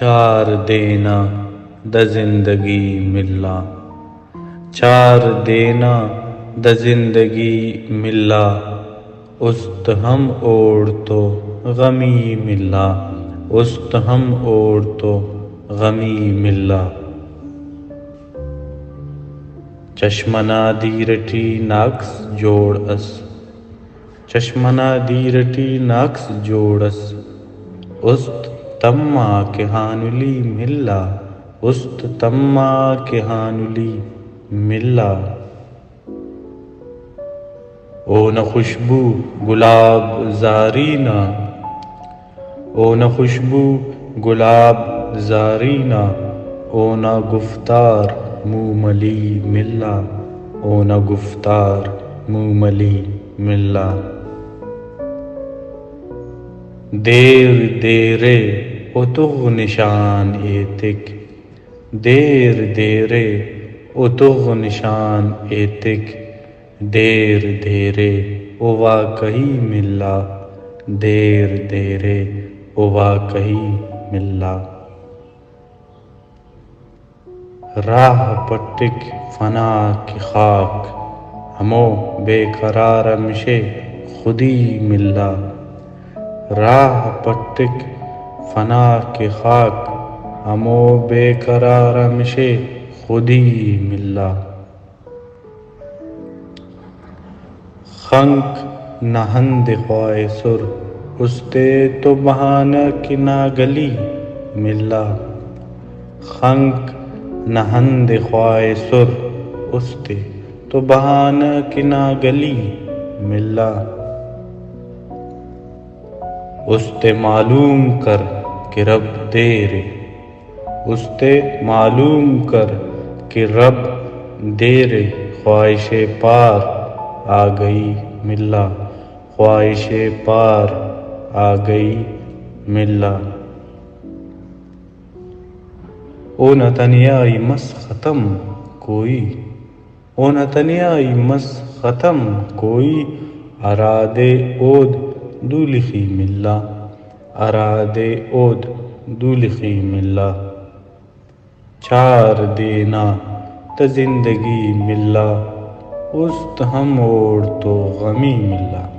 چار دینا د زندگی ملا، چار دینا د زندگی ملا، است ہم اوڑ تو غمی ملا، است ہم اوڑ تو غمی ملا۔ چشمنا دیرٹی ناکس جوڑ اس، چشمنا دیرٹی ناکس جوڑ اس، است تما کے ہانولی ملا، است تما کے ہانولی ملا۔ او نہ خوشبو گلاب زارینا، او نہ خوشبو گلاب زارینا، او نہ گفتار منہ ملی ملا، او نہ گفتار منہ ملی ملا۔ دیر دیرے اتغ نشان ایتک، دیر دیرے اتغ نشان ایتک، دیر دیرے او واقعی ملا، دیر دیرے او واقعی ملا۔ راہ پٹک فنا کی خاک، ہمو بے قرار مشے خودی ملا، راہ پٹک فنا کی خاک، ہمو بے قرار مشے خودی ملا۔ خنک نہند خواہ سر استے تو بہانہ کی ناگلی ملا، خنک نہند خواہ سر استے تو بہانہ کی ناگلی ملا۔ استے معلوم کر کہ رب دیرے، استے معلوم کر کہ رب دیرے، خواہش پار آ گئی ملا، خواہش پار آ گئی ملا۔ او نہ تنیائی مس ختم کوئی، او نہ تنیائی مس ختم کوئی، ارادے اود دولخی ملا، ارادے اود دولخی ملا۔ چار دینا ت زندگی ملا، است ہم اوڑ تو غمی ملا۔